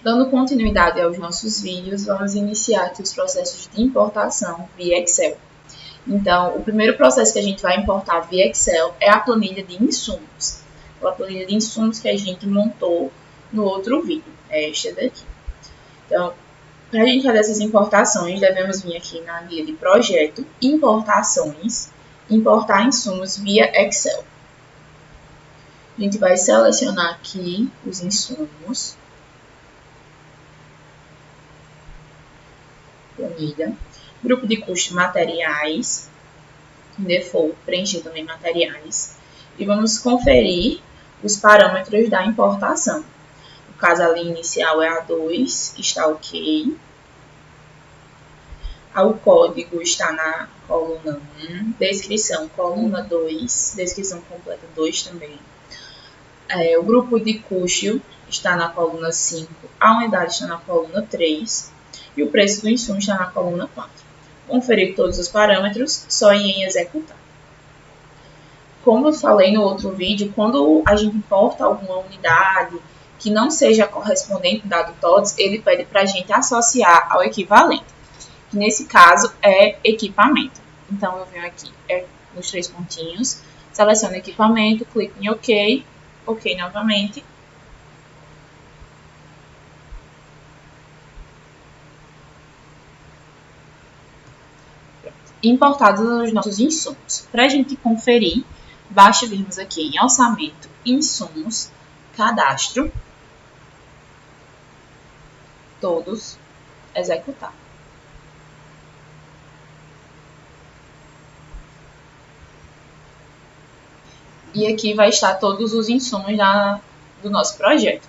Dando continuidade aos nossos vídeos, vamos iniciar aqui os processos de importação via Excel. Então, o primeiro processo que a gente vai importar via Excel é a planilha de insumos. A planilha de insumos que a gente montou no outro vídeo, é esta daqui. Então, para a gente fazer essas importações, devemos vir aqui na guia de projeto, importações, importar insumos via Excel. A gente vai selecionar aqui os insumos, planilha, grupo de custo materiais, default, preencher também materiais, e vamos conferir os parâmetros da importação. No caso, a linha inicial é A2, está ok. O código está na coluna 1, descrição, coluna 2, descrição completa 2 também. O grupo de custo está na coluna 5, a unidade está na coluna 3 e o preço do insumo está na coluna 4. Conferir todos os parâmetros, só em executar. Como eu falei no outro vídeo, quando a gente importa alguma unidade que não seja correspondente ao dado TODS, ele pede para a gente associar ao equivalente, que nesse caso é equipamento. Então, eu venho aqui nos 3 pontinhos, seleciono equipamento, clico em OK, OK novamente. Importados os nossos insumos. Para a gente conferir, basta virmos aqui em orçamento, insumos, cadastro, todos, executar. E aqui vai estar todos os insumos do nosso projeto.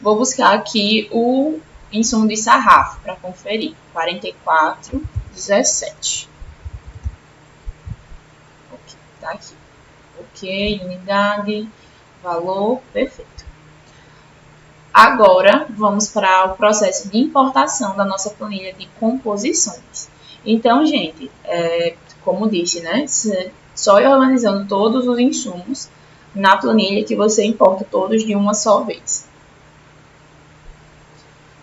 Vou buscar aqui o insumo de sarrafo para conferir. 44,17. Ok, tá aqui. Ok, unidade, valor, perfeito. Agora, vamos para o processo de importação da nossa planilha de composições. Então, gente, como disse, né? Só ir organizando todos os insumos na planilha que você importa todos de uma só vez.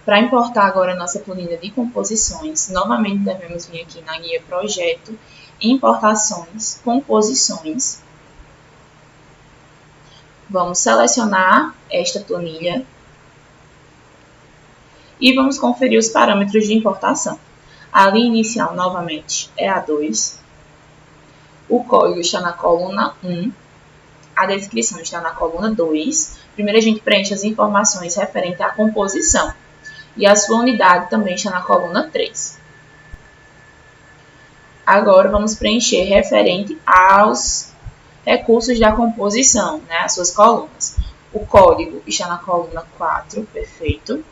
Para importar agora a nossa planilha de composições, novamente devemos vir aqui na guia projeto, importações, composições. Vamos selecionar esta planilha e vamos conferir os parâmetros de importação. A linha inicial, novamente, é A2. O código está na coluna 1. A descrição está na coluna 2. Primeiro a gente preenche as informações referentes à composição. E a sua unidade também está na coluna 3. Agora vamos preencher referente aos recursos da composição, né, as suas colunas. O código está na coluna 4, perfeito.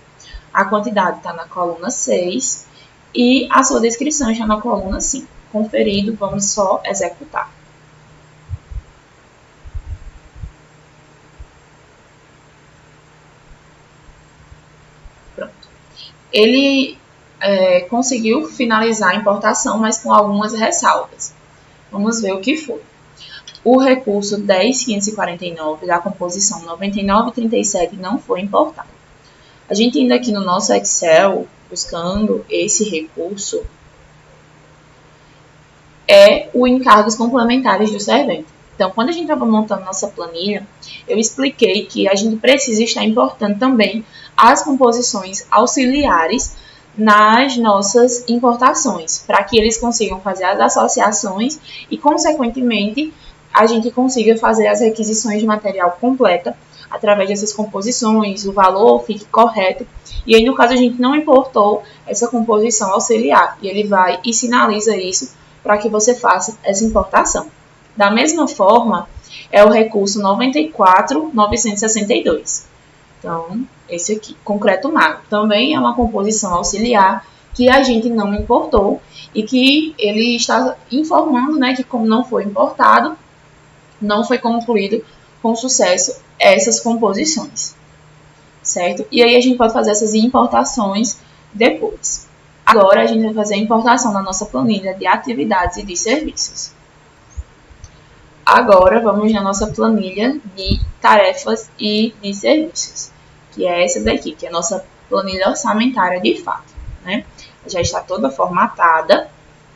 A quantidade está na coluna 6 e a sua descrição está na coluna 5. Conferido, vamos só executar. Pronto. Ele conseguiu finalizar a importação, mas com algumas ressalvas. Vamos ver o que foi. O recurso 10.549 da composição 9937 não foi importado. A gente indo aqui no nosso Excel, buscando esse recurso, é o encargos complementares do servente. Então, quando a gente estava montando nossa planilha, eu expliquei que a gente precisa estar importando também as composições auxiliares nas nossas importações, para que eles consigam fazer as associações e, consequentemente, a gente consiga fazer as requisições de material completa através dessas composições, o valor fique correto. E aí, no caso, a gente não importou essa composição auxiliar, e ele vai e sinaliza isso para que você faça essa importação. Da mesma forma, é o recurso 94.962. Então, esse aqui, concreto magro, também é uma composição auxiliar que a gente não importou e que ele está informando, né, que como não foi importado, não foi concluído com sucesso essas composições, certo? E aí a gente pode fazer essas importações depois. Agora a gente vai fazer a importação da nossa planilha de atividades e de serviços. Agora vamos na nossa planilha de tarefas e de serviços, que é essa daqui, que é a nossa planilha orçamentária de fato, né? Já está toda formatada.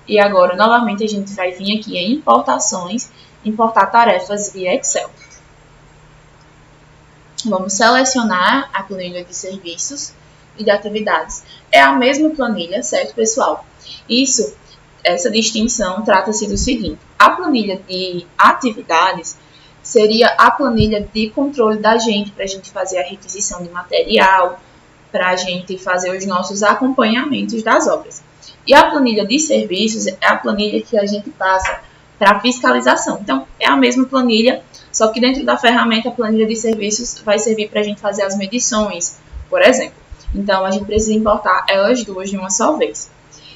E agora, novamente, a gente vai vir aqui em importações, importar tarefas via Excel. Vamos selecionar a planilha de serviços e de atividades. É a mesma planilha, certo, pessoal? Essa distinção trata-se do seguinte: a planilha de atividades seria a planilha de controle da gente, para a gente fazer a requisição de material, para a gente fazer os nossos acompanhamentos das obras. E a planilha de serviços é a planilha que a gente passa para fiscalização. Então, é a mesma planilha, só que dentro da ferramenta, a planilha de serviços vai servir para a gente fazer as medições, por exemplo. Então, a gente precisa importar elas duas de uma só vez.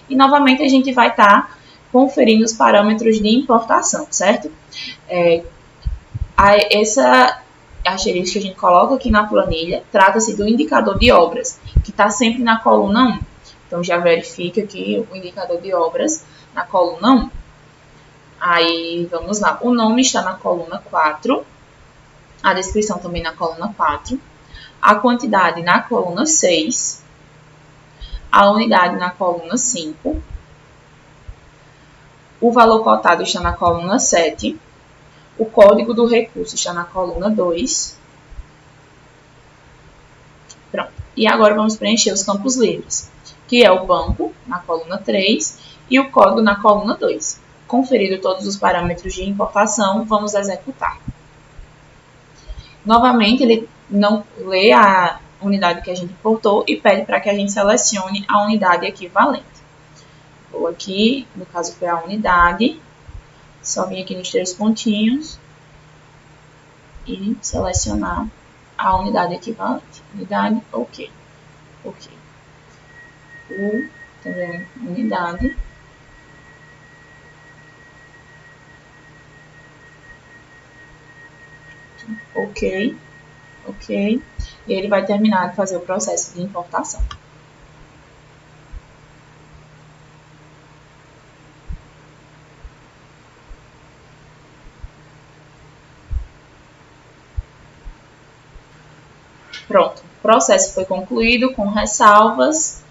E, novamente, a gente vai estar conferindo os parâmetros de importação, certo? Essa asterisco que a gente coloca aqui na planilha trata-se do indicador de obras, que está sempre na coluna 1. Então, já verifica aqui o indicador de obras na coluna 1. Aí, vamos lá. O nome está na coluna 4. A descrição também na coluna 4. A quantidade na coluna 6. A unidade na coluna 5. O valor cotado está na coluna 7. O código do recurso está na coluna 2. Pronto. E agora vamos preencher os campos livres, que é o banco, na coluna 3, e o código na coluna 2. Conferido todos os parâmetros de importação, vamos executar. Novamente, ele não lê a unidade que a gente importou e pede para que a gente selecione a unidade equivalente. Vou aqui, no caso foi a unidade, só vim aqui nos 3 pontinhos e selecionar a unidade equivalente. Unidade, ok. Ok. Também unidade. Ok. Ok. E ele vai terminar de fazer o processo de importação. Pronto, o processo foi concluído com ressalvas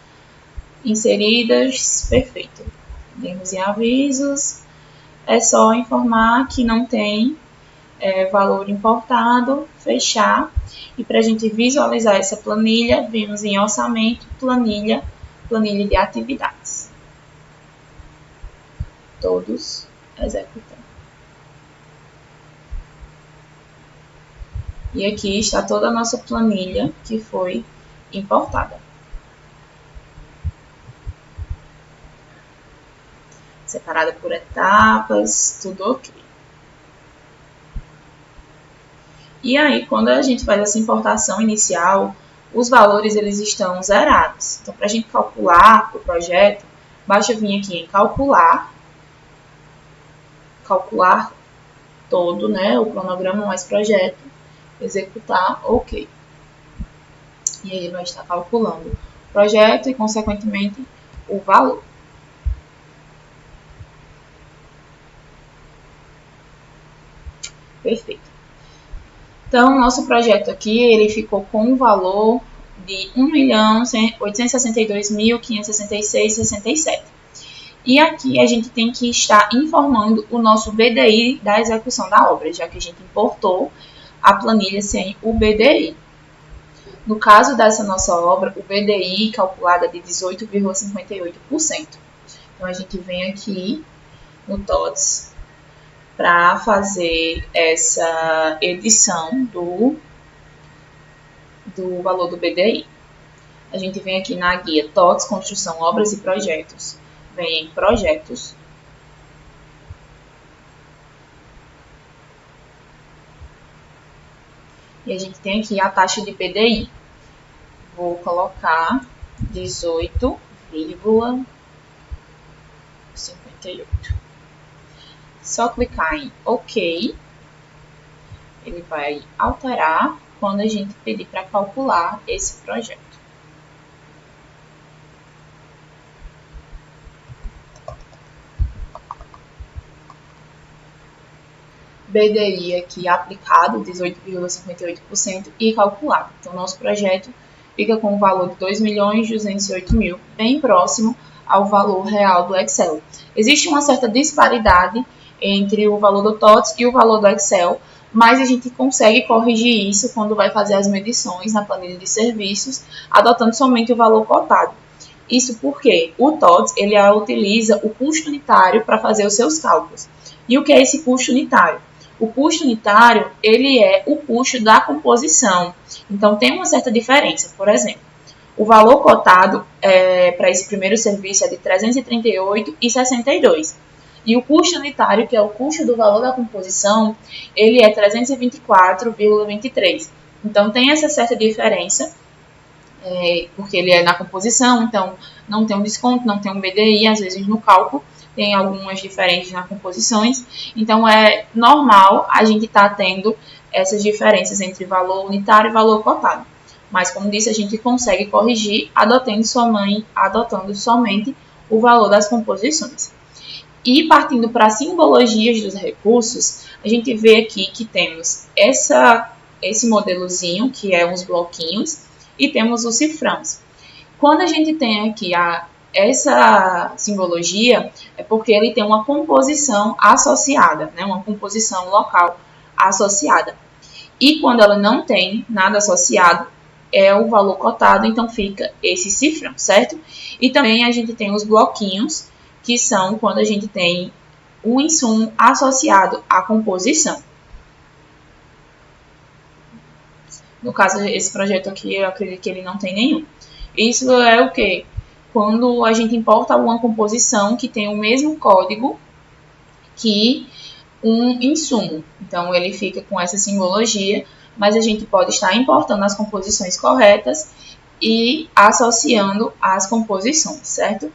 inseridas, perfeito. Erros e avisos, é só informar que não tem valor importado, fechar. E para a gente visualizar essa planilha, vimos em orçamento, planilha de atividades. Todos executando. E aqui está toda a nossa planilha que foi importada. Separada por etapas, tudo ok. E aí, quando a gente faz essa importação inicial, os valores eles estão zerados. Então, para a gente calcular o projeto, basta vir aqui em calcular todo, né, o cronograma mais projeto, executar, ok. E aí ele vai estar calculando o projeto e, consequentemente, o valor. Perfeito. Então, nosso projeto aqui, ele ficou com um valor de R$ 1.862.566,67. E aqui a gente tem que estar informando o nosso BDI da execução da obra, já que a gente importou a planilha sem o BDI. No caso dessa nossa obra, o BDI calculado é de 18,58%. Então, a gente vem aqui no TOTS para fazer essa edição do valor do BDI. A gente vem aqui na guia TOTS, Construção, Obras e Projetos. Vem em Projetos. E a gente tem aqui a taxa de PDI. Vou colocar 18,58. Só clicar em OK. Ele vai alterar quando a gente pedir para calcular esse projeto. BDI aqui aplicado, 18,58%, e calculado. Então, nosso projeto fica com o valor de 2.208.000, bem próximo ao valor real do Excel. Existe uma certa disparidade entre o valor do TOTS e o valor do Excel, mas a gente consegue corrigir isso quando vai fazer as medições na planilha de serviços, adotando somente o valor cotado. Isso porque o TOTS ele utiliza o custo unitário para fazer os seus cálculos. E o que é esse custo unitário? O custo unitário ele é o custo da composição. Então, tem uma certa diferença. Por exemplo, o valor cotado para esse primeiro serviço é de R$ 338,62. E o custo unitário, que é o custo do valor da composição, ele é 324,23. Então, tem essa certa diferença, porque ele é na composição, então não tem um desconto, não tem um BDI, às vezes no cálculo tem algumas diferenças nas composições. Então, é normal a gente estar tendo essas diferenças entre valor unitário e valor cotado. Mas, como disse, a gente consegue corrigir adotando somente o valor das composições. E partindo para as simbologias dos recursos, a gente vê aqui que temos esse modelozinho, que é uns bloquinhos, e temos os cifrões. Quando a gente tem aqui essa simbologia, é porque ele tem uma composição associada, né? Uma composição local associada. E quando ela não tem nada associado, é o valor cotado, então fica esse cifrão, certo? E também a gente tem os bloquinhos, que são quando a gente tem um insumo associado à composição. No caso, esse projeto aqui, eu acredito que ele não tem nenhum. Isso é o quê? Quando a gente importa alguma composição que tem o mesmo código que um insumo. Então, ele fica com essa simbologia, mas a gente pode estar importando as composições corretas e associando as composições, certo?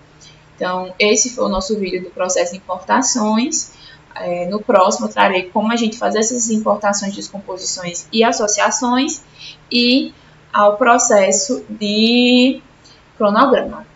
Então, esse foi o nosso vídeo do processo de importações. No próximo, eu trarei como a gente faz essas importações, descomposições e associações e ao processo de cronograma.